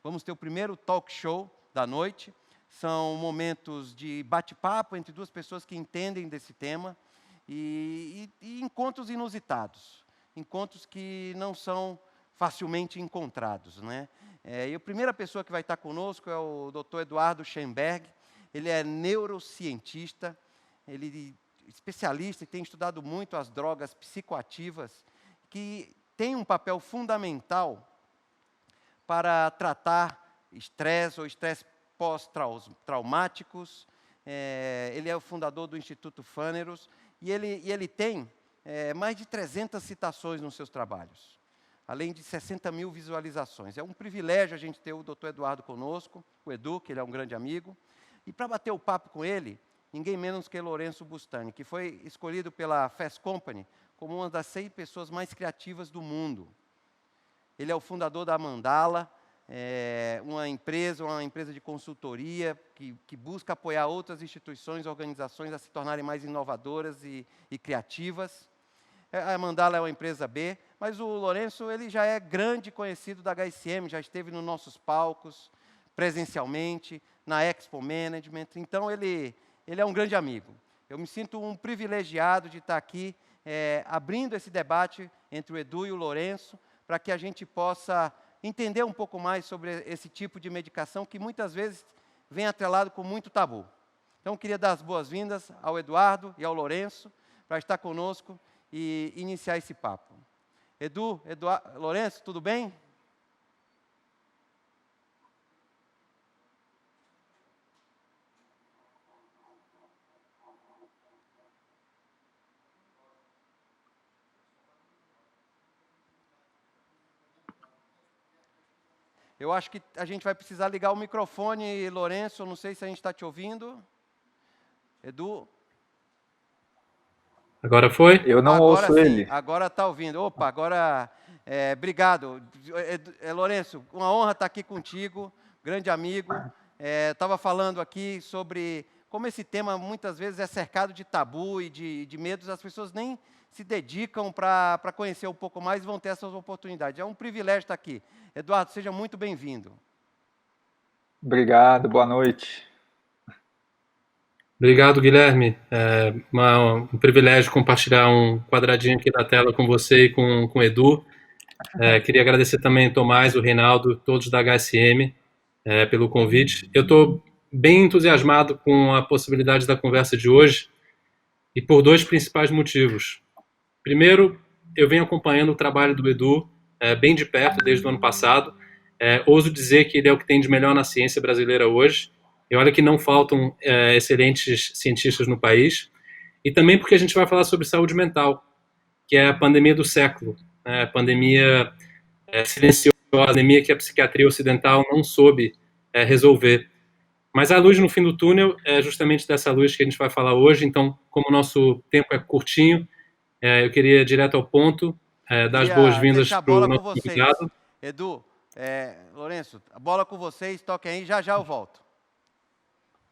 Vamos ter o primeiro talk show da noite. São momentos de bate-papo entre duas pessoas que entendem desse tema e encontros inusitados, encontros que não são facilmente encontrados, né? E a primeira pessoa que vai estar conosco é o Dr. Eduardo Schenberg. Ele é neurocientista, ele é especialista e tem estudado muito as drogas psicoativas, que têm um papel fundamental para tratar estresse ou estresse pós-traumáticos. Ele é o fundador do Instituto Phaneros e ele tem mais de 300 citações nos seus trabalhos, além de 60 mil visualizações. É um privilégio a gente ter o Dr. Eduardo conosco, o Edu, que ele é um grande amigo. E para bater o papo com ele, ninguém menos que Lourenço Bustani, que foi escolhido pela Fast Company como uma das 100 pessoas mais criativas do mundo. Ele é o fundador da Mandala, uma empresa de consultoria que busca apoiar outras instituições, organizações a se tornarem mais inovadoras e criativas. A Mandala é uma empresa B, mas o Lourenço ele já é grande conhecido da HSM, já esteve nos nossos palcos, presencialmente, na Expo Management, então ele é um grande amigo. Eu me sinto um privilegiado de estar aqui abrindo esse debate entre o Edu e o Lourenço, para que a gente possa entender um pouco mais sobre esse tipo de medicação que muitas vezes vem atrelado com muito tabu. Então, eu queria dar as boas-vindas ao Eduardo e ao Lourenço para estar conosco e iniciar esse papo. Lourenço, tudo bem? Eu acho que a gente vai precisar ligar o microfone, Lourenço, eu não sei se a gente está te ouvindo. Edu? Agora foi? Eu não agora ouço sim, ele. Agora está ouvindo. Opa, agora... obrigado. Lourenço, uma honra estar aqui contigo, grande amigo. Estava falando aqui sobre como esse tema muitas vezes é cercado de tabu e de medos, as pessoas nem se dedicam para conhecer um pouco mais e vão ter essas oportunidades. É um privilégio estar aqui. Eduardo, seja muito bem-vindo. Obrigado, boa noite. Obrigado, Guilherme. É um privilégio compartilhar um quadradinho aqui da tela com você e com o Edu. Queria agradecer também o Tomás, o Reinaldo, todos da HSM, pelo convite. Eu estou bem entusiasmado com a possibilidade da conversa de hoje e por dois principais motivos. Primeiro, eu venho acompanhando o trabalho do Edu bem de perto desde o ano passado. Ouso dizer que ele é o que tem de melhor na ciência brasileira hoje. E olha que não faltam excelentes cientistas no país. E também porque a gente vai falar sobre saúde mental, que é a pandemia do século. A pandemia silenciosa, a pandemia que a psiquiatria ocidental não soube resolver. Mas a luz no fim do túnel é justamente dessa luz que a gente vai falar hoje. Então, como o nosso tempo é curtinho, eu queria ir direto ao ponto, dar as boas-vindas para o nosso convidado. Edu, Lourenço, a bola com vocês, toquem aí, já eu volto.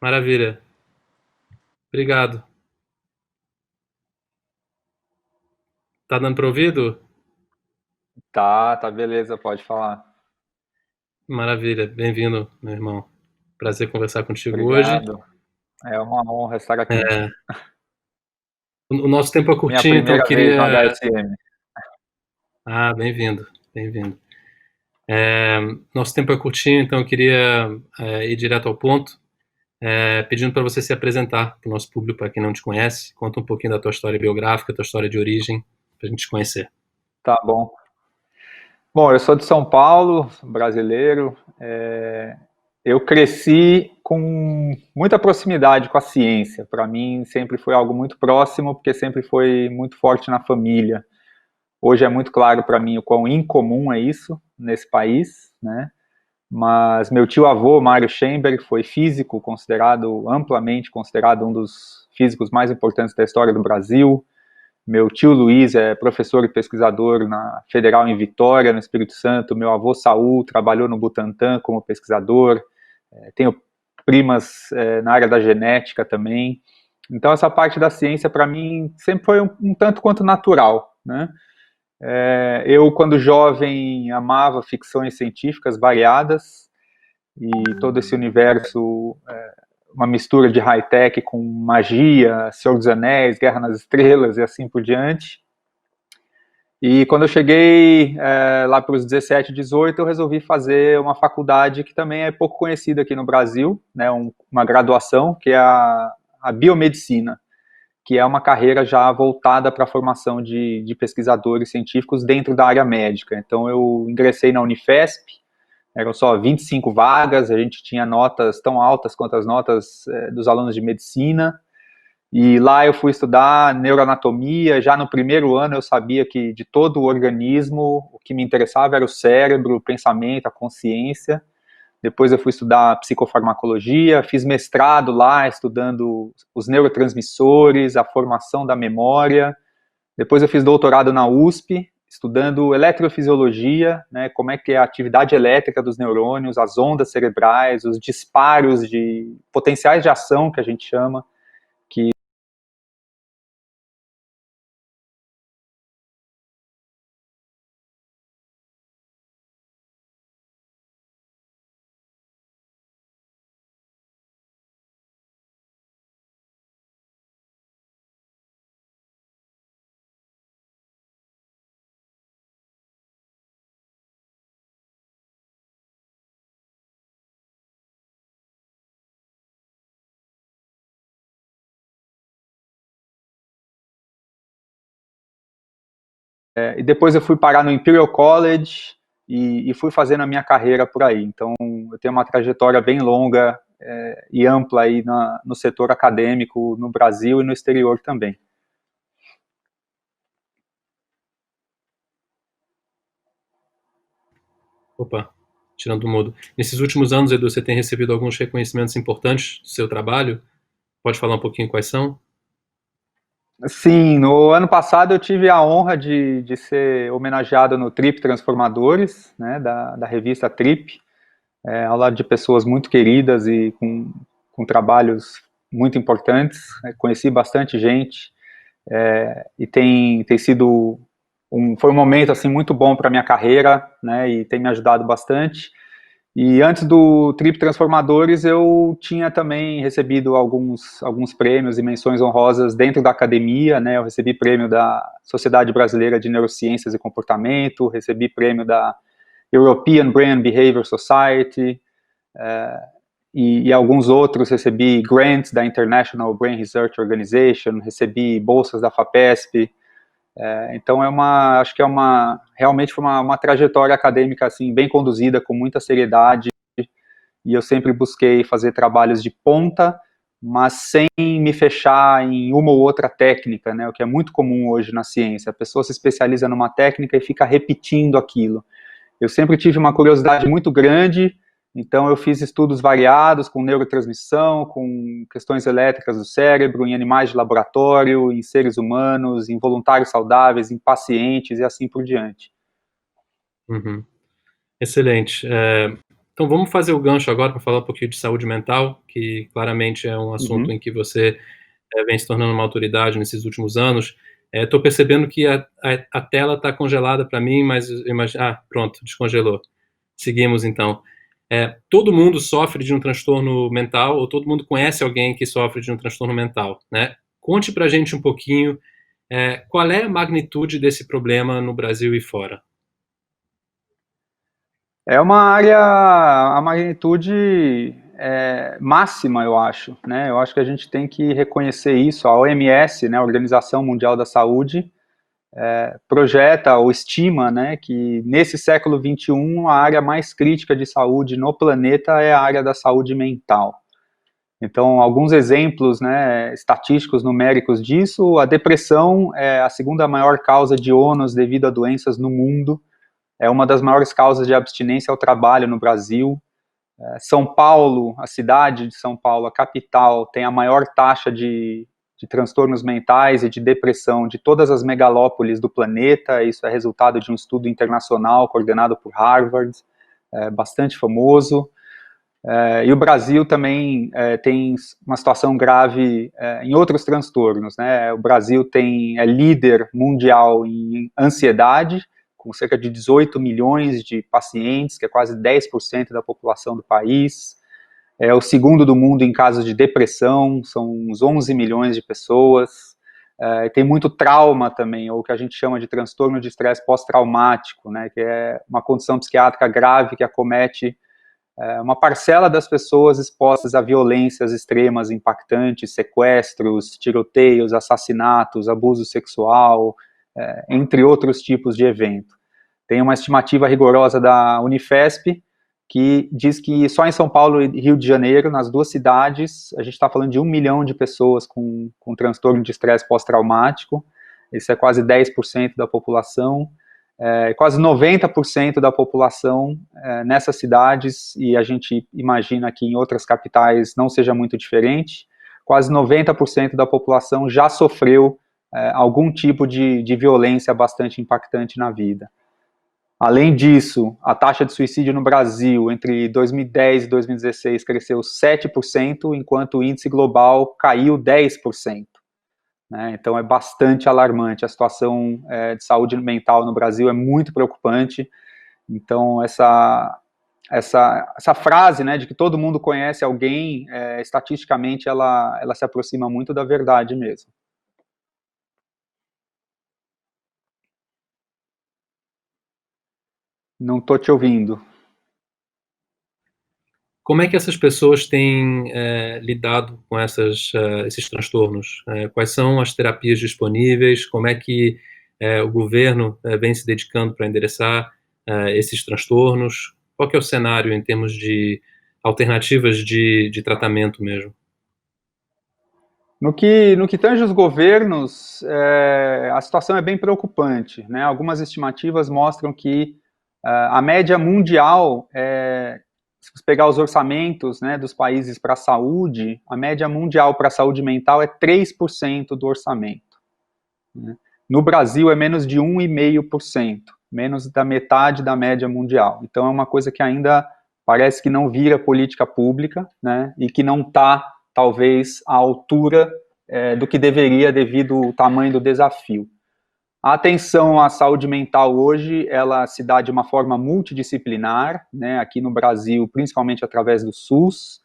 Maravilha. Obrigado. Tá dando para ouvir, Edu? Tá beleza, pode falar. Maravilha, bem-vindo, meu irmão. Prazer conversar contigo Obrigado. hoje. É uma honra estar aqui. O nosso tempo é curtinho, Minha primeira então eu queria... vez no HSM. Bem-vindo. Nosso tempo é curtinho, então eu queria ir direto ao ponto, pedindo para você se apresentar para o nosso público, para quem não te conhece. Conta um pouquinho da tua história biográfica, tua história de origem, para a gente te conhecer. Tá bom. Bom, eu sou de São Paulo, brasileiro. Eu cresci com muita proximidade com a ciência. Para mim, sempre foi algo muito próximo, porque sempre foi muito forte na família. Hoje é muito claro para mim o quão incomum é isso nesse país, né? Mas meu tio-avô, Mário Schenberg, foi físico, amplamente considerado um dos físicos mais importantes da história do Brasil. Meu tio Luiz é professor e pesquisador na Federal em Vitória, no Espírito Santo. Meu avô Saul trabalhou no Butantan como pesquisador. Tenho primas na área da genética também. Então, essa parte da ciência, para mim, sempre foi um tanto quanto natural, né? Eu, quando jovem, amava ficções científicas variadas. e todo esse universo, uma mistura de high-tech com magia, Senhor dos Anéis, Guerra nas Estrelas e assim por diante. E quando eu cheguei lá para os 17, 18, eu resolvi fazer uma faculdade que também é pouco conhecida aqui no Brasil, né, uma graduação, que é a biomedicina, que é uma carreira já voltada para a formação de pesquisadores científicos dentro da área médica. Então eu ingressei na Unifesp, eram só 25 vagas, a gente tinha notas tão altas quanto as notas dos alunos de medicina, e lá eu fui estudar neuroanatomia. Já no primeiro ano eu sabia que de todo o organismo, o que me interessava era o cérebro, o pensamento, a consciência. Depois eu fui estudar psicofarmacologia, fiz mestrado lá, estudando os neurotransmissores, a formação da memória. Depois eu fiz doutorado na USP, estudando eletrofisiologia, né, como é que é a atividade elétrica dos neurônios, as ondas cerebrais, os disparos de potenciais de ação, que a gente chama, que e depois eu fui parar no Imperial College e fui fazendo a minha carreira por aí. Então, eu tenho uma trajetória bem longa e ampla aí no setor acadêmico no Brasil e no exterior também. Opa, tirando o mudo. Nesses últimos anos, Edu, você tem recebido alguns reconhecimentos importantes do seu trabalho? Pode falar um pouquinho quais são? Sim, no ano passado eu tive a honra de ser homenageado no Trip Transformadores, né, da revista Trip, ao lado de pessoas muito queridas e com trabalhos muito importantes. Conheci bastante gente e tem sido foi um momento assim muito bom para minha carreira, né, e tem me ajudado bastante. E antes do Trip Transformadores, eu tinha também recebido alguns prêmios e menções honrosas dentro da academia, né? Eu recebi prêmio da Sociedade Brasileira de Neurociências e Comportamento, recebi prêmio da European Brain and Behavior Society, e alguns outros. Recebi grants da International Brain Research Organization, recebi bolsas da FAPESP. Então acho que realmente foi uma trajetória acadêmica assim bem conduzida, com muita seriedade, e eu sempre busquei fazer trabalhos de ponta, mas sem me fechar em uma ou outra técnica, né, o que é muito comum hoje na ciência. A pessoa se especializa numa técnica e fica repetindo aquilo. Eu sempre tive uma curiosidade muito grande, então eu fiz estudos variados com neurotransmissão, com questões elétricas do cérebro, em animais de laboratório, em seres humanos, em voluntários saudáveis, em pacientes e assim por diante. Uhum. Excelente. Então vamos fazer o gancho agora para falar um pouquinho de saúde mental, que claramente é um assunto em que você vem se tornando uma autoridade nesses últimos anos. Estou percebendo que a tela está congelada para mim, mas eu imagino... pronto, descongelou. Seguimos então. Todo mundo sofre de um transtorno mental, ou todo mundo conhece alguém que sofre de um transtorno mental, né? Conte para a gente um pouquinho qual é a magnitude desse problema no Brasil e fora. É uma área, a magnitude máxima, eu acho, né? Eu acho que a gente tem que reconhecer isso. A OMS, né, a Organização Mundial da Saúde, projeta ou estima, né, que nesse século XXI a área mais crítica de saúde no planeta é a área da saúde mental. Então, alguns exemplos, né, estatísticos, numéricos disso: a depressão é a segunda maior causa de ônus devido a doenças no mundo, é uma das maiores causas de abstinência ao trabalho no Brasil. São Paulo, a cidade de São Paulo, a capital, tem a maior taxa de transtornos mentais e de depressão de todas as megalópolis do planeta. Isso é resultado de um estudo internacional coordenado por Harvard, bastante famoso. E o Brasil também tem uma situação grave em outros transtornos, né? O Brasil é líder mundial em ansiedade, com cerca de 18 milhões de pacientes, que é quase 10% da população do país. É o segundo do mundo em casos de depressão, são uns 11 milhões de pessoas. Tem muito trauma também, ou o que a gente chama de transtorno de estresse pós-traumático, né, que é uma condição psiquiátrica grave que acomete uma parcela das pessoas expostas a violências extremas, impactantes, sequestros, tiroteios, assassinatos, abuso sexual, entre outros tipos de evento. Tem uma estimativa rigorosa da Unifesp, que diz que só em São Paulo e Rio de Janeiro, nas duas cidades, a gente está falando de 1 milhão de pessoas com transtorno de estresse pós-traumático. Isso é quase 10% da população. Quase 90% da população nessas cidades, e a gente imagina que em outras capitais não seja muito diferente, quase 90% da população já sofreu algum tipo de violência bastante impactante na vida. Além disso, a taxa de suicídio no Brasil entre 2010 e 2016 cresceu 7%, enquanto o índice global caiu 10%. Né? Então é bastante alarmante. A situação de saúde mental no Brasil é muito preocupante. Então essa frase, né, de que todo mundo conhece alguém, estatisticamente ela se aproxima muito da verdade mesmo. Não estou te ouvindo. Como é que essas pessoas têm lidado com esses transtornos? Quais são as terapias disponíveis? Como é que o governo vem se dedicando para endereçar esses transtornos? Qual que é o cenário em termos de alternativas de tratamento mesmo? No que tange os governos, a situação é bem preocupante, né? Algumas estimativas mostram que a média mundial, se você pegar os orçamentos, né, dos países para a saúde, a média mundial para a saúde mental é 3% do orçamento. Né? No Brasil é menos de 1,5%, menos da metade da média mundial. Então é uma coisa que ainda parece que não vira política pública, né, e que não está, talvez, à altura do que deveria devido ao tamanho do desafio. A atenção à saúde mental hoje, ela se dá de uma forma multidisciplinar, né, aqui no Brasil, principalmente através do SUS,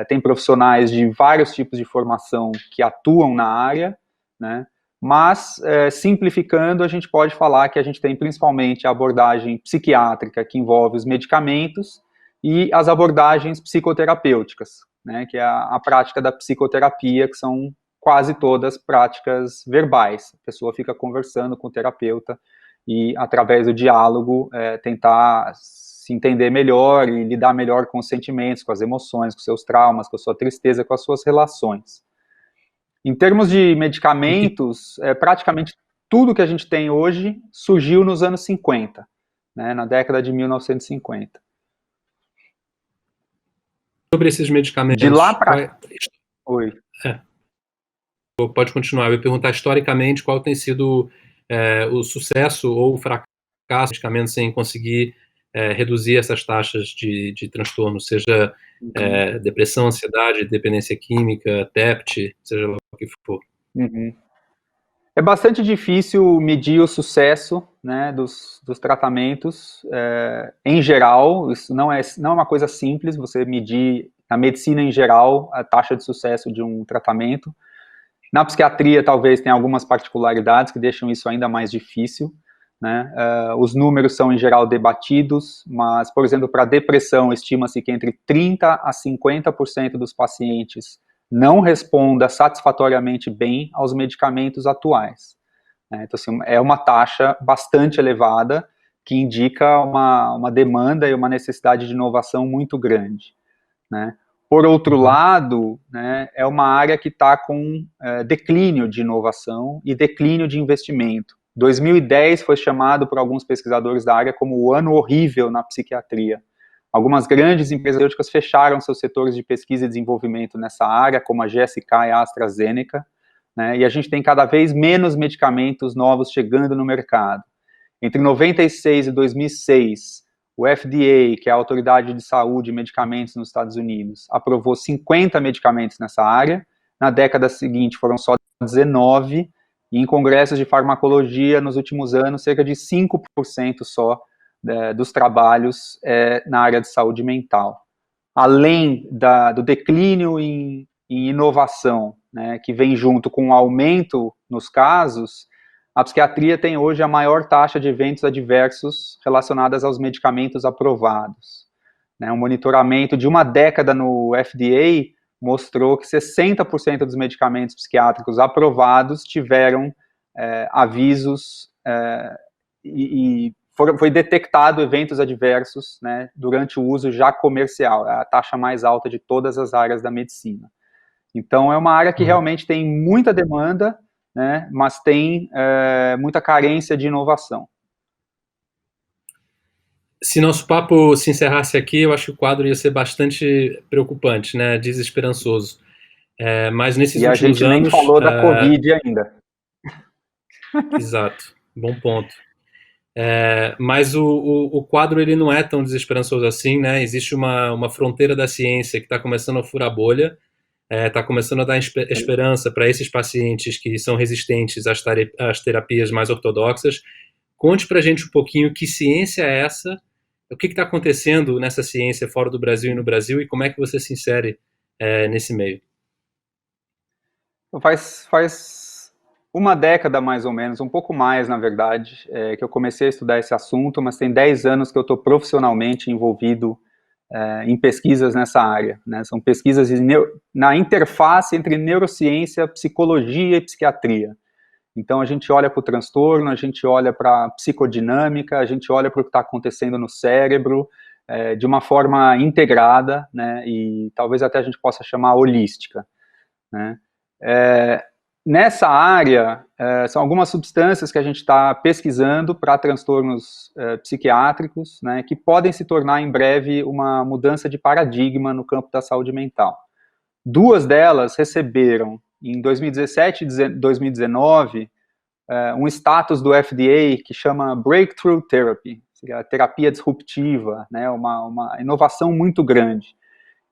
tem profissionais de vários tipos de formação que atuam na área, né, mas, simplificando, a gente pode falar que a gente tem principalmente a abordagem psiquiátrica, que envolve os medicamentos, e as abordagens psicoterapêuticas, né, que é a prática da psicoterapia, que são quase todas práticas verbais. A pessoa fica conversando com o terapeuta e, através do diálogo, tentar se entender melhor e lidar melhor com os sentimentos, com as emoções, com seus traumas, com a sua tristeza, com as suas relações. Em termos de medicamentos, praticamente tudo que a gente tem hoje surgiu nos anos 50, né, na década de 1950. Sobre esses medicamentos... De lá para... Oi. Pode continuar. Eu ia perguntar historicamente qual tem sido o sucesso ou o fracasso dos medicamentos em conseguir reduzir essas taxas de transtorno, seja depressão, ansiedade, dependência química, TEPT, seja lá o que for. Uhum. É bastante difícil medir o sucesso, né, dos tratamentos em geral. Isso não é uma coisa simples, você medir na medicina em geral a taxa de sucesso de um tratamento. Na psiquiatria, talvez, tenha algumas particularidades que deixam isso ainda mais difícil, né? Os números são, em geral, debatidos, mas, por exemplo, para depressão, estima-se que entre 30% a 50% dos pacientes não responda satisfatoriamente bem aos medicamentos atuais. Né? Então, assim, é uma taxa bastante elevada, que indica uma demanda e uma necessidade de inovação muito grande, né? Por outro lado, né, é uma área que está com declínio de inovação e declínio de investimento. 2010 foi chamado por alguns pesquisadores da área como o ano horrível na psiquiatria. Algumas grandes empresas farmacêuticas fecharam seus setores de pesquisa e desenvolvimento nessa área, como a GSK e a AstraZeneca, né, e a gente tem cada vez menos medicamentos novos chegando no mercado. Entre 96 e 2006, o FDA, que é a Autoridade de Saúde e Medicamentos nos Estados Unidos, aprovou 50 medicamentos nessa área. Na década seguinte foram só 19, E em congressos de farmacologia, nos últimos anos, cerca de 5% só dos trabalhos na área de saúde mental. Além do declínio em inovação, né, que vem junto com o aumento nos casos, a psiquiatria tem hoje a maior taxa de eventos adversos relacionados aos medicamentos aprovados. Né, um monitoramento de uma década no FDA mostrou que 60% dos medicamentos psiquiátricos aprovados tiveram avisos e foi detectado eventos adversos, né, durante o uso já comercial, a taxa mais alta de todas as áreas da medicina. Então, é uma área que realmente tem muita demanda, né, mas tem muita carência de inovação. Se nosso papo se encerrasse aqui, eu acho que o quadro ia ser bastante preocupante, né, desesperançoso. Mas nesses últimos anos... E a gente nem falou da Covid ainda. Exato, bom ponto. Mas o quadro ele não é tão desesperançoso assim, né? Existe uma fronteira da ciência que está começando a furar a bolha, está começando a dar esperança para esses pacientes que são resistentes às terapias mais ortodoxas. Conte para a gente um pouquinho que ciência é essa, o que está acontecendo nessa ciência fora do Brasil e no Brasil, e como é que você se insere nesse meio. Faz uma década, mais ou menos, um pouco mais, na verdade, que eu comecei a estudar esse assunto, mas tem 10 anos que eu estou profissionalmente envolvido em pesquisas nessa área, né? São pesquisas na interface entre neurociência, psicologia e psiquiatria. Então, a gente olha para o transtorno, a gente olha para a psicodinâmica, a gente olha para o que está acontecendo no cérebro, de uma forma integrada, né? E talvez até a gente possa chamar holística, né? Nessa área, são algumas substâncias que a gente está pesquisando para transtornos psiquiátricos, né, que podem se tornar em breve uma mudança de paradigma no campo da saúde mental. 2 delas receberam, em 2017 e 2019, um status do FDA que chama Breakthrough Therapy, a terapia disruptiva, né, uma inovação muito grande.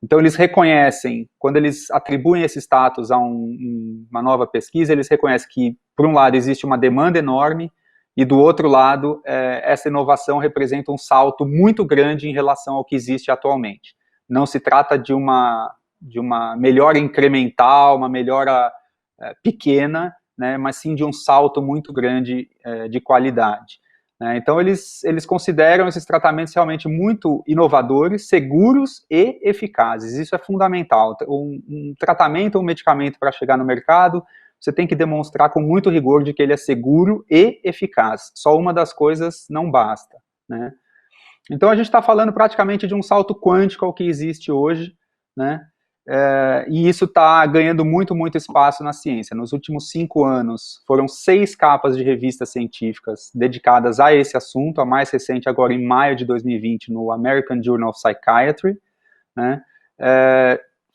Então, eles reconhecem, quando eles atribuem esse status a uma nova pesquisa, eles reconhecem que, por um lado, existe uma demanda enorme, e do outro lado, essa inovação representa um salto muito grande em relação ao que existe atualmente. Não se trata de uma melhora incremental, uma melhora pequena, né, mas sim de um salto muito grande de qualidade. Então, eles consideram esses tratamentos realmente muito inovadores, seguros e eficazes. Isso é fundamental. Um tratamento ou um medicamento para chegar no mercado, você tem que demonstrar com muito rigor de que ele é seguro e eficaz. Só uma das coisas não basta, né? Então, a gente está falando praticamente de um salto quântico ao que existe hoje, né? E isso está ganhando muito espaço na ciência. Nos últimos 5 anos, foram 6 capas de revistas científicas dedicadas a esse assunto, a mais recente agora em maio de 2020, no American Journal of Psychiatry, né,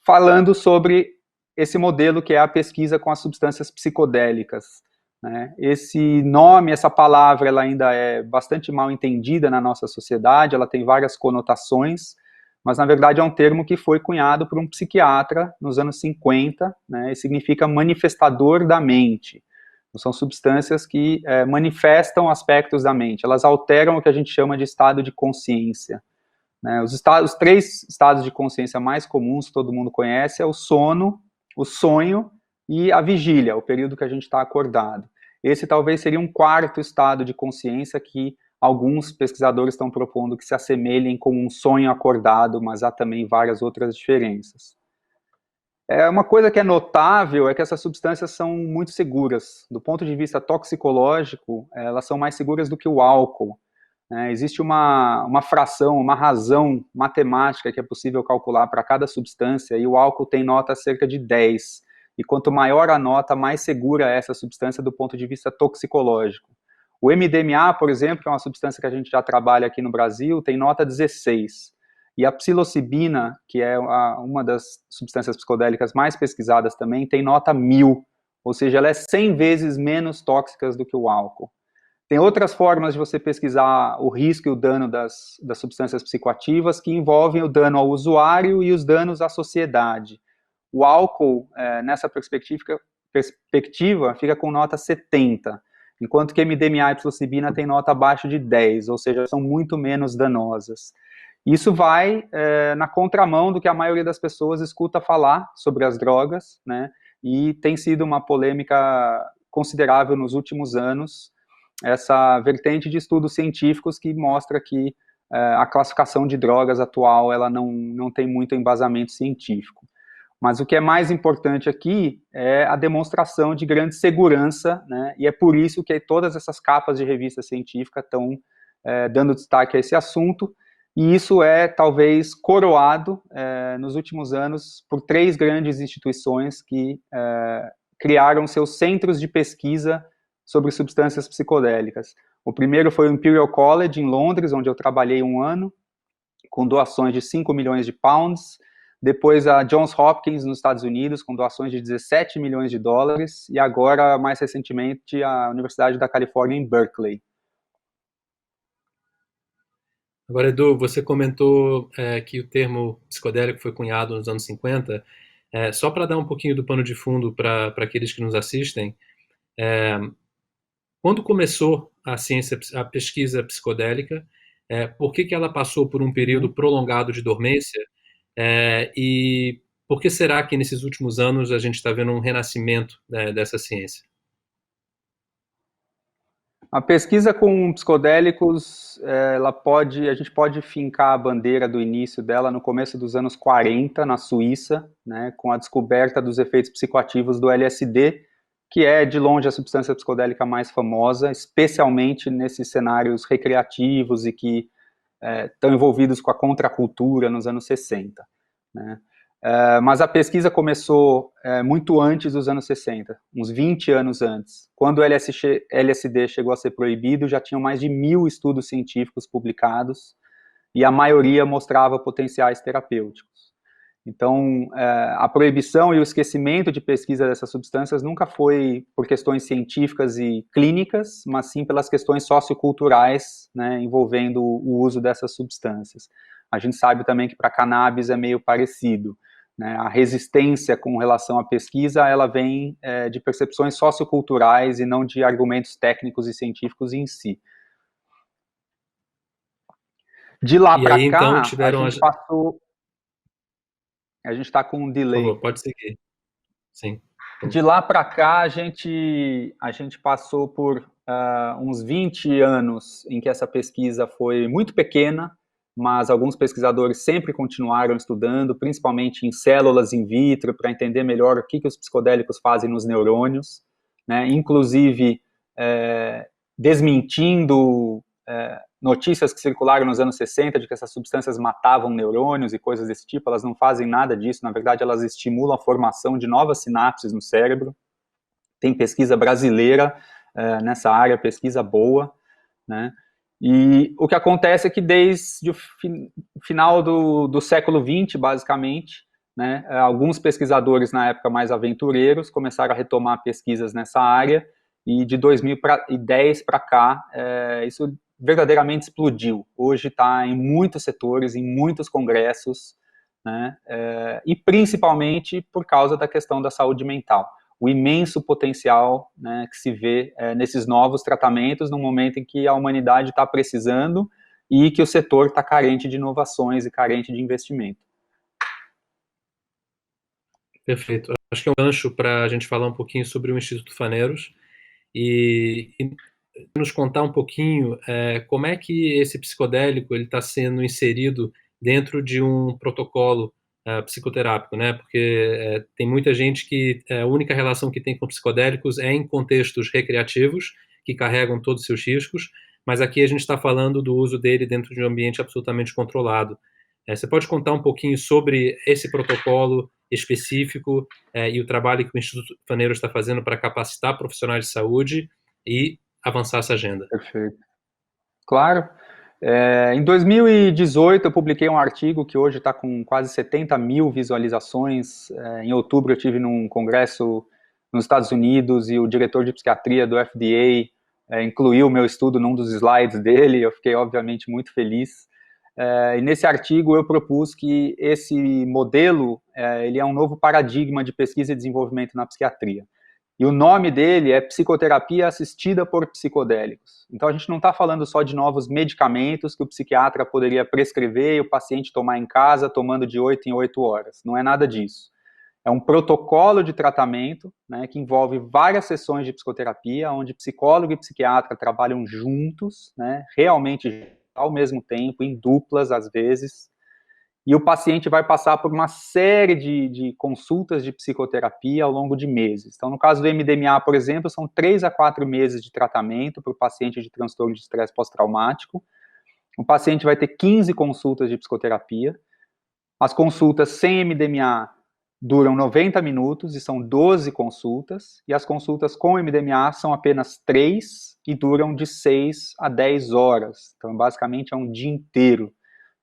falando sobre esse modelo que é a pesquisa com as substâncias psicodélicas, né. Esse nome, essa palavra, ela ainda é bastante mal entendida na nossa sociedade, ela tem várias conotações, mas na verdade é um termo que foi cunhado por um psiquiatra nos anos 50, né, e significa manifestador da mente. São substâncias que manifestam aspectos da mente, elas alteram o que a gente chama de estado de consciência, né. Os 3 estados de consciência mais comuns que todo mundo conhece é o sono, o sonho e a vigília, o período que a gente está acordado. Esse talvez seria um 4º estado de consciência que alguns pesquisadores estão propondo que se assemelhem com um sonho acordado, mas há também várias outras diferenças. Uma coisa que é notável é que essas substâncias são muito seguras. Do ponto de vista toxicológico, elas são mais seguras do que o álcool. Existe uma fração, uma razão matemática que é possível calcular para cada substância, e o álcool tem nota cerca de 10. E quanto maior a nota, mais segura é essa substância do ponto de vista toxicológico. O MDMA, por exemplo, que é uma substância que a gente já trabalha aqui no Brasil, tem nota 16. E a psilocibina, que é uma das substâncias psicodélicas mais pesquisadas também, tem nota 1000. Ou seja, ela é 100 vezes menos tóxica do que o álcool. Tem outras formas de você pesquisar o risco e o dano das substâncias psicoativas que envolvem o dano ao usuário e os danos à sociedade. O álcool, nessa perspectiva, fica com nota 70, enquanto que MDMA e psilocibina tem nota abaixo de 10, ou seja, são muito menos danosas. Isso vai na contramão do que a maioria das pessoas escuta falar sobre as drogas, né? E tem sido uma polêmica considerável nos últimos anos, essa vertente de estudos científicos que mostra que a classificação de drogas atual ela não tem muito embasamento científico. Mas o que é mais importante aqui é a demonstração de grande segurança, né? E é por isso que todas essas capas de revista científica estão dando destaque a esse assunto, e isso é talvez coroado nos últimos anos por 3 grandes instituições que criaram seus centros de pesquisa sobre substâncias psicodélicas. O primeiro foi o Imperial College, em Londres, onde eu trabalhei 1 ano, com doações de 5 milhões de pounds. Depois a Johns Hopkins, nos Estados Unidos, com doações de 17 milhões de dólares. E agora, mais recentemente, a Universidade da Califórnia, em Berkeley. Agora, Edu, você comentou que o termo psicodélico foi cunhado nos anos 50. Só para dar um pouquinho do pano de fundo para aqueles que nos assistem, quando começou a pesquisa psicodélica, por que ela passou por um período prolongado de dormência, e por que será que nesses últimos anos a gente está vendo um renascimento dessa ciência? A pesquisa com psicodélicos, a gente pode fincar a bandeira do início dela no começo dos anos 40, na Suíça, né, com a descoberta dos efeitos psicoativos do LSD, que é, de longe, a substância psicodélica mais famosa, especialmente nesses cenários recreativos e que estão envolvidos com a contracultura nos anos 60, né? Mas a pesquisa começou muito antes dos anos 60, uns 20 anos antes. Quando o LSD chegou a ser proibido, já tinham mais de 1.000 estudos científicos publicados, e a maioria mostrava potenciais terapêuticos. Então, a proibição e o esquecimento de pesquisa dessas substâncias nunca foi por questões científicas e clínicas, mas sim pelas questões socioculturais, né, envolvendo o uso dessas substâncias. A gente sabe também que para cannabis é meio parecido, né? A resistência com relação à pesquisa, ela vem de percepções socioculturais e não de argumentos técnicos e científicos em si. De lá para cá, então, a gente passou... A gente está com um delay. Por favor, pode seguir. Sim. De lá para cá, a gente passou por uns 20 anos em que essa pesquisa foi muito pequena, mas alguns pesquisadores sempre continuaram estudando, principalmente em células in vitro, para entender melhor o que os psicodélicos fazem nos neurônios, né? Inclusive desmentindo notícias que circularam nos anos 60 de que essas substâncias matavam neurônios e coisas desse tipo. Elas não fazem nada disso, na verdade elas estimulam a formação de novas sinapses no cérebro. Tem pesquisa brasileira nessa área, pesquisa boa, né? E o que acontece é que desde o final do século XX, basicamente, né, alguns pesquisadores na época mais aventureiros começaram a retomar pesquisas nessa área, e de 2010 para cá, isso verdadeiramente explodiu. Hoje está em muitos setores, em muitos congressos, né, e principalmente por causa da questão da saúde mental. O imenso potencial, né, que se vê nesses novos tratamentos, no momento em que a humanidade está precisando e que o setor está carente de inovações e carente de investimento. Perfeito. Acho que é um gancho para a gente falar um pouquinho sobre o Instituto Phaneros e nos contar um pouquinho como é que esse psicodélico está sendo inserido dentro de um protocolo psicoterápico, né? Porque tem muita gente que a única relação que tem com psicodélicos é em contextos recreativos, que carregam todos os seus riscos, mas aqui a gente está falando do uso dele dentro de um ambiente absolutamente controlado. Você pode contar um pouquinho sobre esse protocolo específico e o trabalho que o Instituto Phaneros está fazendo para capacitar profissionais de saúde e avançar essa agenda? Perfeito. Claro. Em 2018, eu publiquei um artigo que hoje está com quase 70 mil visualizações. Em outubro, eu estive num congresso nos Estados Unidos e o diretor de psiquiatria do FDA incluiu o meu estudo num dos slides dele. Eu fiquei, obviamente, muito feliz. E nesse artigo, eu propus que esse modelo ele é um novo paradigma de pesquisa e desenvolvimento na psiquiatria. E o nome dele é Psicoterapia Assistida por Psicodélicos. Então a gente não está falando só de novos medicamentos que o psiquiatra poderia prescrever e o paciente tomar em casa, tomando de 8 em 8 horas. Não é nada disso. É um protocolo de tratamento, né, que envolve várias sessões de psicoterapia, onde psicólogo e psiquiatra trabalham juntos, né, realmente ao mesmo tempo, em duplas às vezes, e o paciente vai passar por uma série de consultas de psicoterapia ao longo de meses. Então, no caso do MDMA, por exemplo, são 3 a 4 meses de tratamento para o paciente de transtorno de estresse pós-traumático. O paciente vai ter 15 consultas de psicoterapia. As consultas sem MDMA duram 90 minutos e são 12 consultas, e as consultas com MDMA são apenas 3 e duram de 6 a 10 horas. Então, basicamente, é um dia inteiro.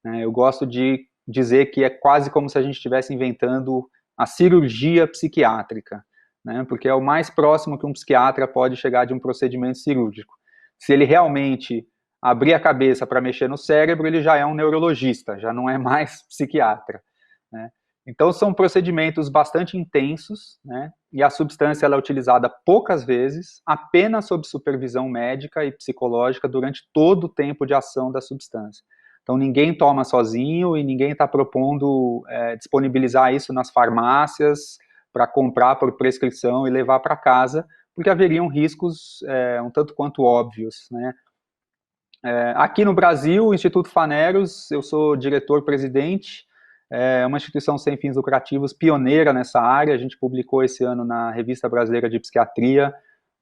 Eu gosto de dizer que é quase como se a gente estivesse inventando a cirurgia psiquiátrica, né? Porque é o mais próximo que um psiquiatra pode chegar de um procedimento cirúrgico. Se ele realmente abrir a cabeça para mexer no cérebro, ele já é um neurologista, já não é mais psiquiatra, né? Então, são procedimentos bastante intensos, né? E a substância ela é utilizada poucas vezes, apenas sob supervisão médica e psicológica durante todo o tempo de ação da substância. Então, ninguém toma sozinho e ninguém está propondo disponibilizar isso nas farmácias para comprar por prescrição e levar para casa, porque haveriam riscos um tanto quanto óbvios, né? Aqui no Brasil, o Instituto Phaneros, eu sou diretor-presidente, é uma instituição sem fins lucrativos pioneira nessa área. A gente publicou esse ano na Revista Brasileira de Psiquiatria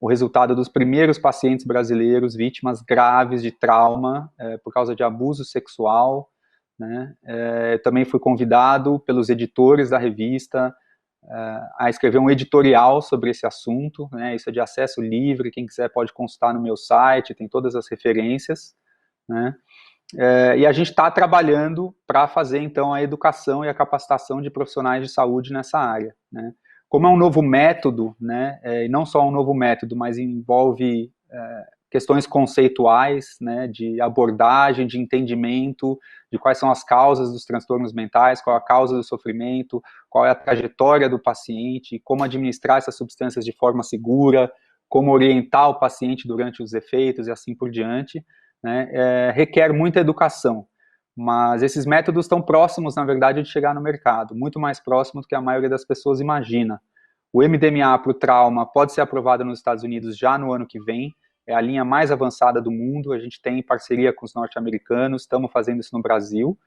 o resultado dos primeiros pacientes brasileiros vítimas graves de trauma por causa de abuso sexual, né? Também fui convidado pelos editores da revista a escrever um editorial sobre esse assunto, né? Isso é de acesso livre, quem quiser pode consultar no meu site, tem todas as referências, né? E a gente está trabalhando para fazer, então, a educação e a capacitação de profissionais de saúde nessa área, né? Como é um novo método, né, e não só um novo método, mas envolve questões conceituais, né, de abordagem, de entendimento, de quais são as causas dos transtornos mentais, qual é a causa do sofrimento, qual é a trajetória do paciente, como administrar essas substâncias de forma segura, como orientar o paciente durante os efeitos e assim por diante, né, requer muita educação. Mas esses métodos estão próximos, na verdade, de chegar no mercado, muito mais próximo do que a maioria das pessoas imagina. O MDMA para o trauma pode ser aprovado nos Estados Unidos já no ano que vem, é a linha mais avançada do mundo, a gente tem parceria com os norte-americanos, estamos fazendo isso no Brasil.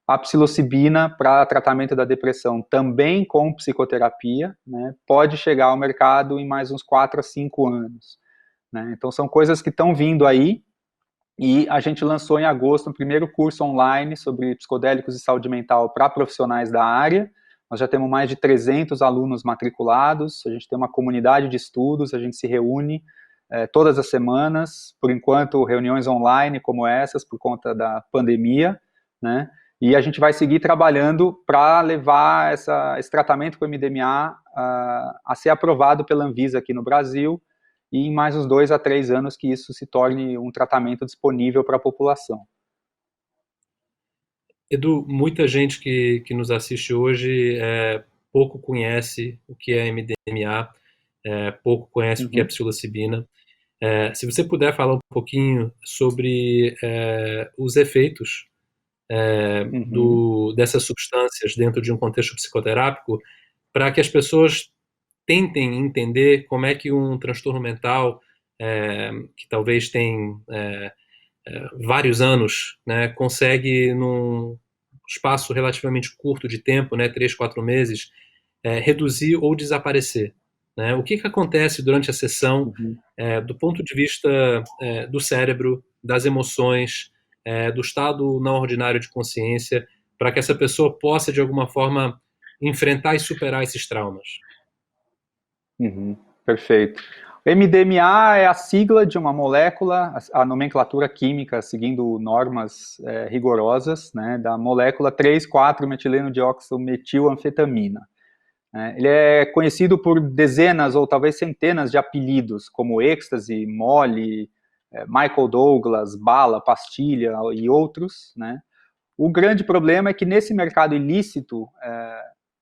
A psilocibina para tratamento da depressão, também com psicoterapia, né, pode chegar ao mercado em mais uns 4 a 5 anos. Né? Então, são coisas que estão vindo aí, e a gente lançou em agosto um primeiro curso online sobre psicodélicos e saúde mental para profissionais da área. Nós já temos mais de 300 alunos matriculados, a gente tem uma comunidade de estudos, a gente se reúne todas as semanas, por enquanto reuniões online como essas, por conta da pandemia, né? E a gente vai seguir trabalhando para levar esse tratamento com MDMA a ser aprovado pela Anvisa aqui no Brasil, e em mais uns 2 a 3 anos que isso se torne um tratamento disponível para a população. Edu, muita gente que nos assiste hoje pouco conhece o que é MDMA, pouco conhece o que é psilocibina. Se você puder falar um pouquinho sobre os efeitos dessas substâncias dentro de um contexto psicoterápico, para que as pessoas tentem entender como é que um transtorno mental, que talvez tenha vários anos, né, consegue, num espaço relativamente curto de tempo, né, 3, 4 meses, reduzir ou desaparecer. Né? O que acontece durante a sessão, do ponto de vista do cérebro, das emoções, do estado não ordinário de consciência, para que essa pessoa possa, de alguma forma, enfrentar e superar esses traumas? Perfeito. O MDMA é a sigla de uma molécula, a nomenclatura química, seguindo normas rigorosas, né, da molécula 3,4-metileno-dioximetilanfetamina. Ele é conhecido por dezenas ou talvez centenas de apelidos, como êxtase, mole, Michael Douglas, bala, pastilha e outros, né? O grande problema é que nesse mercado ilícito,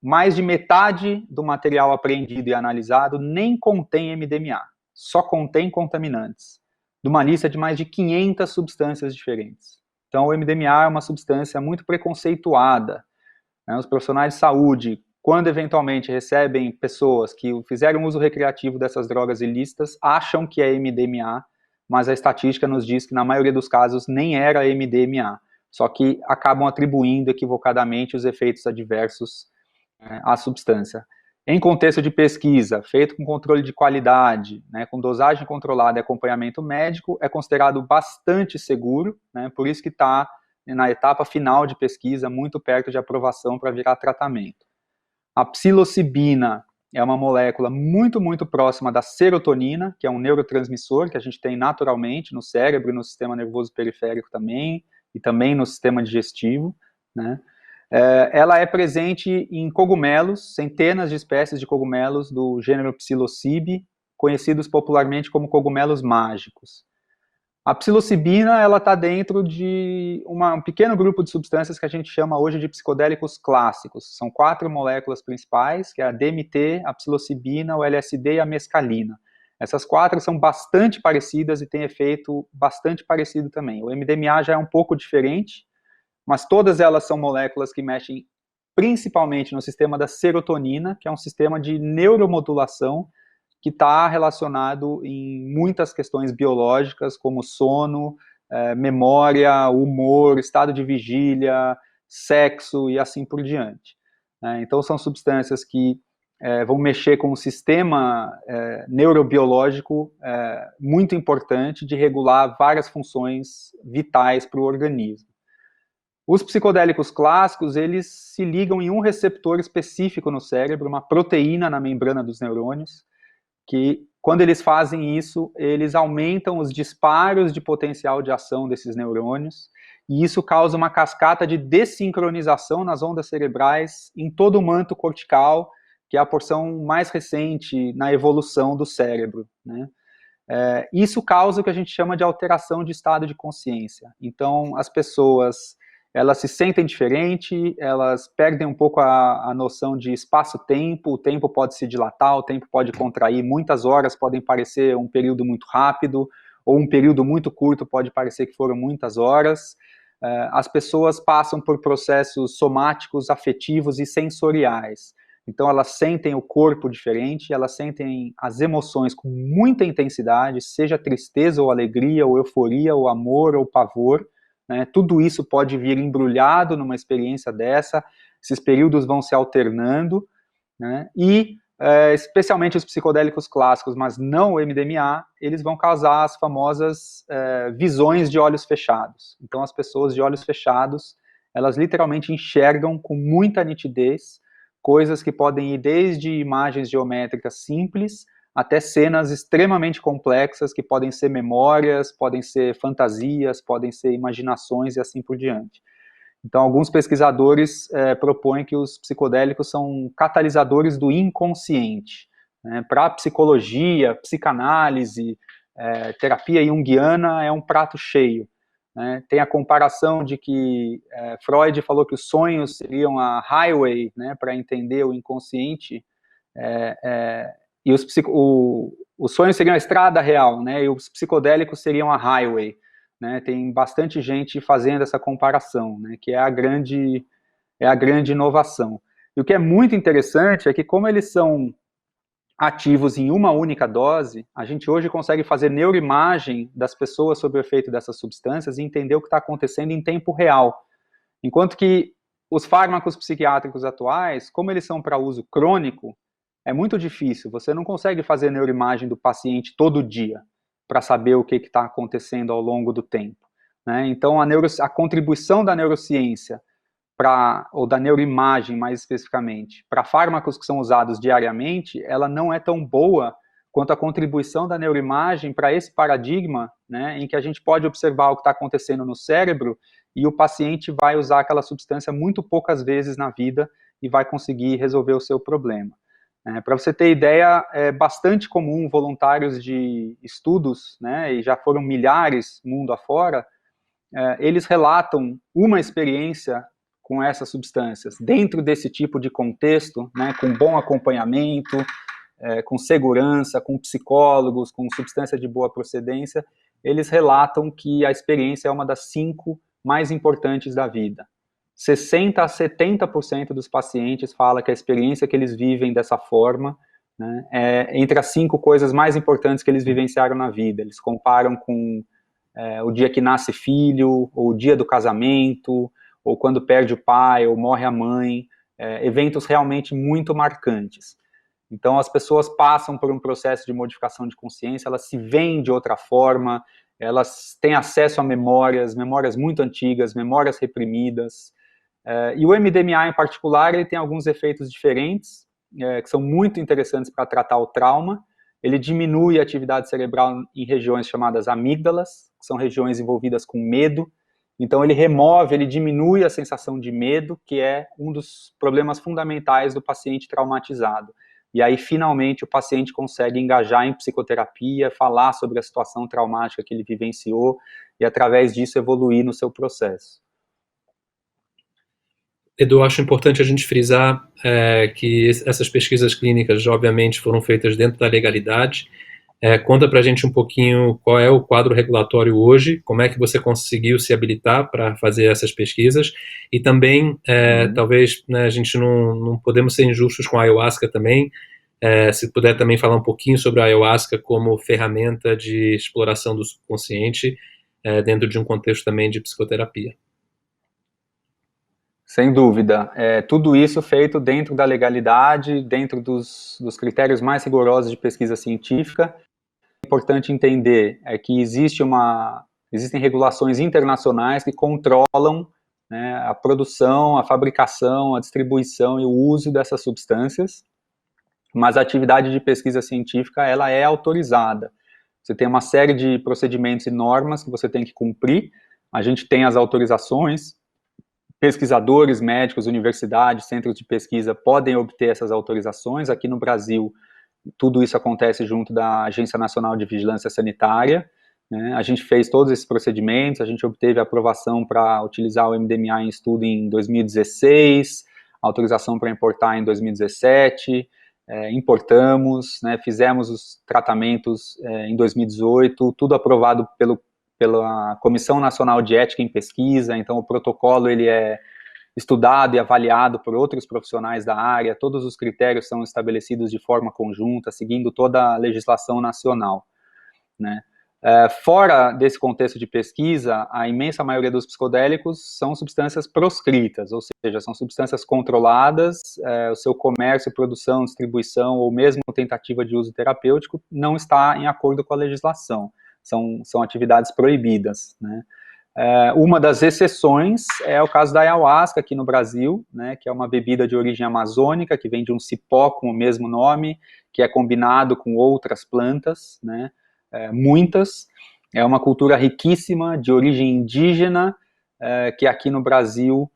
mais de metade do material apreendido e analisado nem contém MDMA, só contém contaminantes, de uma lista de mais de 500 substâncias diferentes. Então, o MDMA é uma substância muito preconceituada, né? Os profissionais de saúde, quando eventualmente recebem pessoas que fizeram uso recreativo dessas drogas ilícitas, acham que é MDMA, mas a estatística nos diz que na maioria dos casos nem era MDMA, só que acabam atribuindo equivocadamente os efeitos adversos à substância. Em contexto de pesquisa, feito com controle de qualidade, né, com dosagem controlada e acompanhamento médico, é considerado bastante seguro, né, por isso que está na etapa final de pesquisa, muito perto de aprovação para virar tratamento. A psilocibina é uma molécula muito, muito próxima da serotonina, que é um neurotransmissor que a gente tem naturalmente no cérebro e no sistema nervoso periférico também, e também no sistema digestivo, né? Ela é presente em cogumelos, centenas de espécies de cogumelos do gênero Psilocybe, conhecidos popularmente como cogumelos mágicos. A psilocibina, ela está dentro de um pequeno grupo de substâncias que a gente chama hoje de psicodélicos clássicos. São 4 moléculas principais, que é a DMT, a psilocibina, o LSD e a mescalina. Essas 4 são bastante parecidas e têm efeito bastante parecido também. O MDMA já é um pouco diferente, mas todas elas são moléculas que mexem principalmente no sistema da serotonina, que é um sistema de neuromodulação que está relacionado em muitas questões biológicas, como sono, memória, humor, estado de vigília, sexo e assim por diante. Então, são substâncias que vão mexer com um sistema neurobiológico muito importante de regular várias funções vitais para o organismo. Os psicodélicos clássicos, eles se ligam em um receptor específico no cérebro, uma proteína na membrana dos neurônios, que quando eles fazem isso, eles aumentam os disparos de potencial de ação desses neurônios, e isso causa uma cascata de desincronização nas ondas cerebrais em todo o manto cortical, que é a porção mais recente na evolução do cérebro, né? Isso causa o que a gente chama de alteração de estado de consciência. Então, as pessoas, elas se sentem diferente, elas perdem um pouco a noção de espaço-tempo, o tempo pode se dilatar, o tempo pode contrair, muitas horas podem parecer um período muito rápido, ou um período muito curto pode parecer que foram muitas horas. As pessoas passam por processos somáticos, afetivos e sensoriais. Então, elas sentem o corpo diferente, elas sentem as emoções com muita intensidade, seja tristeza ou alegria, ou euforia, ou amor, ou pavor, né? Tudo isso pode vir embrulhado numa experiência dessa, esses períodos vão se alternando, né? E, especialmente os psicodélicos clássicos, mas não o MDMA, eles vão causar as famosas visões de olhos fechados. Então, as pessoas de olhos fechados, elas literalmente enxergam com muita nitidez coisas que podem ir desde imagens geométricas simples até cenas extremamente complexas que podem ser memórias, podem ser fantasias, podem ser imaginações e assim por diante. Então, alguns pesquisadores propõem que os psicodélicos são catalisadores do inconsciente, né? Para a psicologia, psicanálise, terapia junguiana é um prato cheio, né? Tem a comparação de que Freud falou que os sonhos seriam a highway, né, para entender o inconsciente, e os sonhos seriam a estrada real, né, e os psicodélicos seriam a highway, né. Tem bastante gente fazendo essa comparação, né, que é a grande inovação. E o que é muito interessante é que, como eles são ativos em uma única dose, a gente hoje consegue fazer neuroimagem das pessoas sob o efeito dessas substâncias e entender o que está acontecendo em tempo real. Enquanto que os fármacos psiquiátricos atuais, como eles são para uso crônico, é muito difícil, você não consegue fazer neuroimagem do paciente todo dia para saber o que está acontecendo ao longo do tempo, né? Então, a contribuição da neurociência, ou da neuroimagem mais especificamente, para fármacos que são usados diariamente, ela não é tão boa quanto a contribuição da neuroimagem para esse paradigma, né, em que a gente pode observar o que está acontecendo no cérebro e o paciente vai usar aquela substância muito poucas vezes na vida e vai conseguir resolver o seu problema. Para você ter ideia, é bastante comum voluntários de estudos, né, e já foram milhares mundo afora, eles relatam uma experiência com essas substâncias, dentro desse tipo de contexto, né, com bom acompanhamento, com segurança, com psicólogos, com substância de boa procedência, eles relatam que a experiência é uma das 5 mais importantes da vida. 60% a 70% dos pacientes falam que a experiência que eles vivem dessa forma, né, é entre as 5 coisas mais importantes que eles vivenciaram na vida. Eles comparam com o dia que nasce filho, ou o dia do casamento, ou quando perde o pai, ou morre a mãe, eventos realmente muito marcantes. Então, as pessoas passam por um processo de modificação de consciência, elas se veem de outra forma, elas têm acesso a memórias muito antigas, memórias reprimidas, e o MDMA, em particular, ele tem alguns efeitos diferentes, que são muito interessantes para tratar o trauma. Ele diminui a atividade cerebral em regiões chamadas amígdalas, que são regiões envolvidas com medo. Então, ele diminui a sensação de medo, que é um dos problemas fundamentais do paciente traumatizado. E aí, finalmente, o paciente consegue engajar em psicoterapia, falar sobre a situação traumática que ele vivenciou e, através disso, evoluir no seu processo. Edu, acho importante a gente frisar que essas pesquisas clínicas, obviamente, foram feitas dentro da legalidade. Conta para a gente um pouquinho qual é o quadro regulatório hoje, como é que você conseguiu se habilitar para fazer essas pesquisas, e também, talvez, né, a gente não podemos ser injustos com a ayahuasca também, se puder também falar um pouquinho sobre a ayahuasca como ferramenta de exploração do subconsciente, dentro de um contexto também de psicoterapia. Sem dúvida. Tudo isso feito dentro da legalidade, dentro dos critérios mais rigorosos de pesquisa científica. É importante entender que existem regulações internacionais que controlam, né, a produção, a fabricação, a distribuição e o uso dessas substâncias, mas a atividade de pesquisa científica ela é autorizada. Você tem uma série de procedimentos e normas que você tem que cumprir. A gente tem as autorizações. Pesquisadores, médicos, universidades, centros de pesquisa podem obter essas autorizações. Aqui no Brasil, tudo isso acontece junto da Agência Nacional de Vigilância Sanitária, né? A gente fez todos esses procedimentos, a gente obteve a aprovação para utilizar o MDMA em estudo em 2016, autorização para importar em 2017, importamos, né, fizemos os tratamentos em 2018, tudo aprovado pela Comissão Nacional de Ética em Pesquisa. Então o protocolo ele é estudado e avaliado por outros profissionais da área, todos os critérios são estabelecidos de forma conjunta, seguindo toda a legislação nacional, né? Fora desse contexto de pesquisa, a imensa maioria dos psicodélicos são substâncias proscritas, ou seja, são substâncias controladas, o seu comércio, produção, distribuição ou mesmo tentativa de uso terapêutico não está em acordo com a legislação. São atividades proibidas, né? Uma das exceções é o caso da ayahuasca aqui no Brasil, né, que é uma bebida de origem amazônica, que vem de um cipó com o mesmo nome, que é combinado com outras plantas, né, muitas. É uma cultura riquíssima, de origem indígena, que aqui no Brasil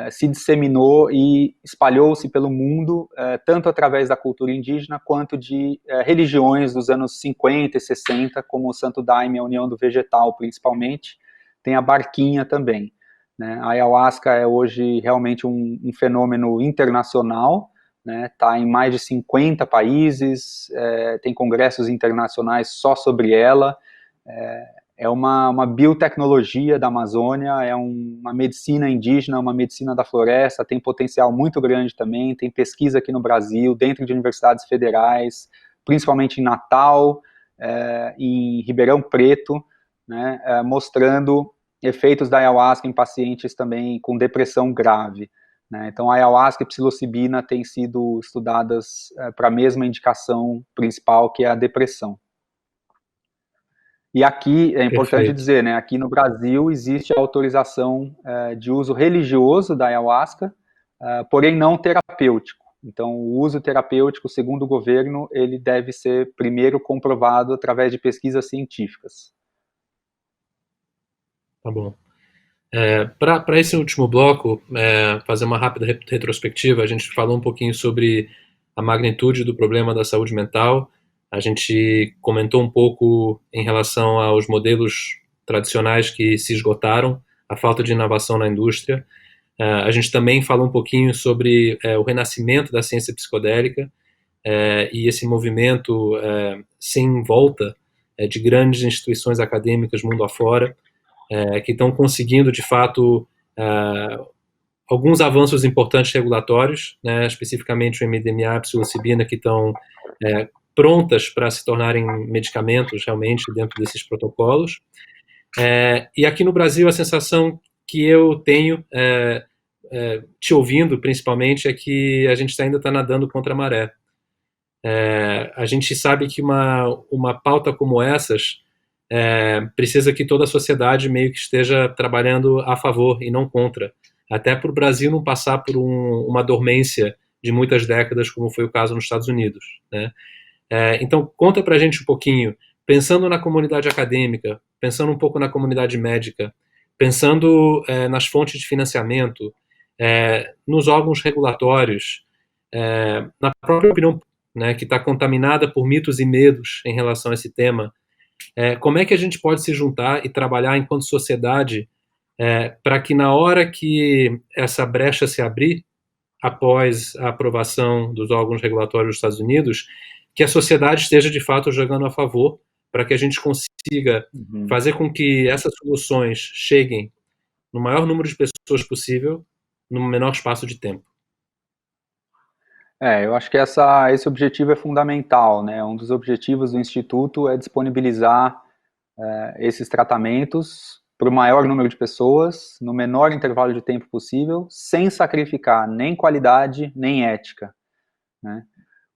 se disseminou e espalhou-se pelo mundo, tanto através da cultura indígena, quanto de religiões dos anos 50 e 60, como o Santo Daime, a União do Vegetal, principalmente. Tem a barquinha também, né? A ayahuasca é hoje realmente um fenômeno internacional, né? Tá em mais de 50 países, tem congressos internacionais só sobre ela, é uma biotecnologia da Amazônia, é uma medicina indígena, uma medicina da floresta, tem potencial muito grande também, tem pesquisa aqui no Brasil, dentro de universidades federais, principalmente em Natal, em Ribeirão Preto, né, mostrando efeitos da ayahuasca em pacientes também com depressão grave, né? Então, a ayahuasca e psilocibina têm sido estudadas para a mesma indicação principal, que é a depressão. E aqui, é importante dizer, né, aqui no Brasil existe a autorização de uso religioso da ayahuasca, porém não terapêutico. Então, o uso terapêutico, segundo o governo, ele deve ser primeiro comprovado através de pesquisas científicas. Tá bom. Para esse último bloco, fazer uma rápida retrospectiva, a gente falou um pouquinho sobre a magnitude do problema da saúde mental, a gente comentou um pouco em relação aos modelos tradicionais que se esgotaram, a falta de inovação na indústria, A gente também falou um pouquinho sobre o renascimento da ciência psicodélica e esse movimento sem volta de grandes instituições acadêmicas mundo afora, que estão conseguindo, de fato, alguns avanços importantes regulatórios, né, especificamente o MDMA e a psilocibina, que estão prontas para se tornarem medicamentos realmente dentro desses protocolos. E aqui no Brasil, a sensação que eu tenho, te ouvindo principalmente, é que a gente ainda está nadando contra a maré. A gente sabe que uma pauta como essas precisa que toda a sociedade meio que esteja trabalhando a favor e não contra, até para o Brasil não passar por uma dormência de muitas décadas, como foi o caso nos Estados Unidos, né? Então, conta para a gente um pouquinho, pensando na comunidade acadêmica, pensando um pouco na comunidade médica, pensando nas fontes de financiamento, nos órgãos regulatórios, na própria opinião, né, que está contaminada por mitos e medos em relação a esse tema, como é que a gente pode se juntar e trabalhar enquanto sociedade para que na hora que essa brecha se abrir, após a aprovação dos órgãos regulatórios dos Estados Unidos, que a sociedade esteja de fato jogando a favor para que a gente consiga fazer com que essas soluções cheguem no maior número de pessoas possível, no menor espaço de tempo. Eu acho que esse objetivo é fundamental, né? Um dos objetivos do Instituto é disponibilizar esses tratamentos para o maior número de pessoas, no menor intervalo de tempo possível, sem sacrificar nem qualidade, nem ética, né?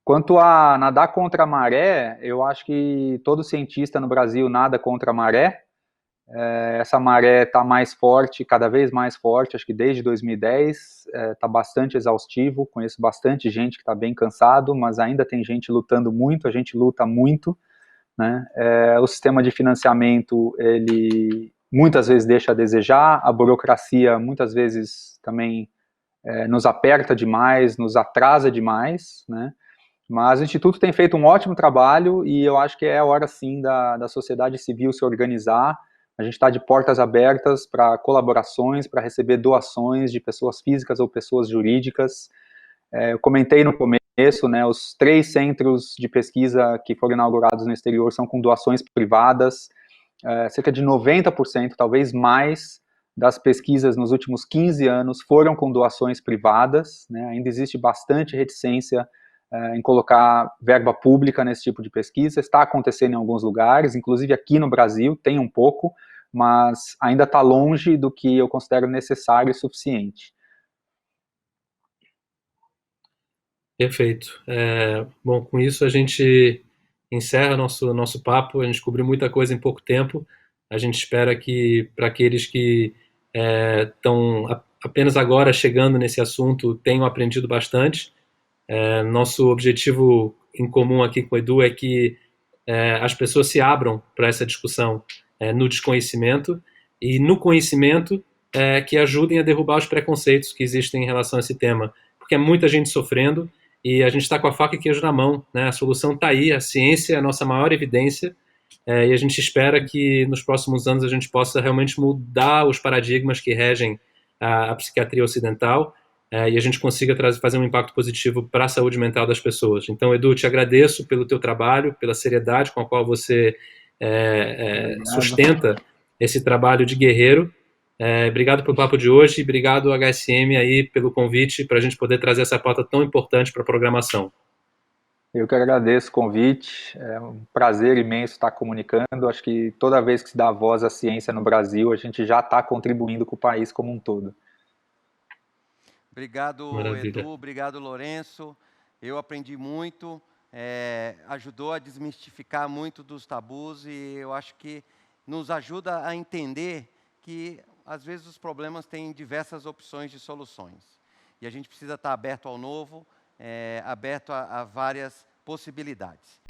Quanto a nadar contra a maré, eu acho que todo cientista no Brasil nada contra a maré. Essa maré está mais forte, cada vez mais forte, acho que desde 2010, está bastante exaustivo, conheço bastante gente que está bem cansado, mas ainda tem gente lutando muito, a gente luta muito, né? O sistema de financiamento, ele muitas vezes deixa a desejar, a burocracia muitas vezes também nos aperta demais, nos atrasa demais, né? Mas o Instituto tem feito um ótimo trabalho e eu acho que é a hora sim da sociedade civil se organizar. A gente está de portas abertas para colaborações, para receber doações de pessoas físicas ou pessoas jurídicas. Eu comentei no começo, né, os 3 centros de pesquisa que foram inaugurados no exterior são com doações privadas. Cerca de 90%, talvez mais, das pesquisas nos últimos 15 anos foram com doações privadas, né? Ainda existe bastante reticência em colocar verba pública nesse tipo de pesquisa. Está acontecendo em alguns lugares, inclusive aqui no Brasil tem um pouco, mas ainda está longe do que eu considero necessário e suficiente. Perfeito. Bom, com isso a gente encerra nosso papo. A gente cobriu muita coisa em pouco tempo. A gente espera que, para aqueles que estão apenas agora chegando nesse assunto, tenham aprendido bastante. Nosso objetivo em comum aqui com o Edu é que as pessoas se abram para essa discussão no desconhecimento e no conhecimento que ajudem a derrubar os preconceitos que existem em relação a esse tema, porque é muita gente sofrendo e a gente está com a faca e queijo na mão, né? A solução está aí, a ciência é a nossa maior evidência e a gente espera que nos próximos anos a gente possa realmente mudar os paradigmas que regem a psiquiatria ocidental e a gente consiga fazer um impacto positivo para a saúde mental das pessoas. Então, Edu, te agradeço pelo teu trabalho, pela seriedade com a qual você sustenta esse trabalho de guerreiro. Obrigado pelo papo de hoje e obrigado ao HSM aí pelo convite para a gente poder trazer essa pauta tão importante para a programação. Eu que agradeço o convite, é um prazer imenso estar comunicando. Acho que toda vez que se dá voz à ciência no Brasil, a gente já está contribuindo com o país como um todo. Obrigado, Maravilha. Edu, obrigado, Lourenço. Eu aprendi muito, ajudou a desmistificar muito dos tabus e eu acho que nos ajuda a entender que, às vezes, os problemas têm diversas opções de soluções. E a gente precisa estar aberto ao novo, aberto a várias possibilidades.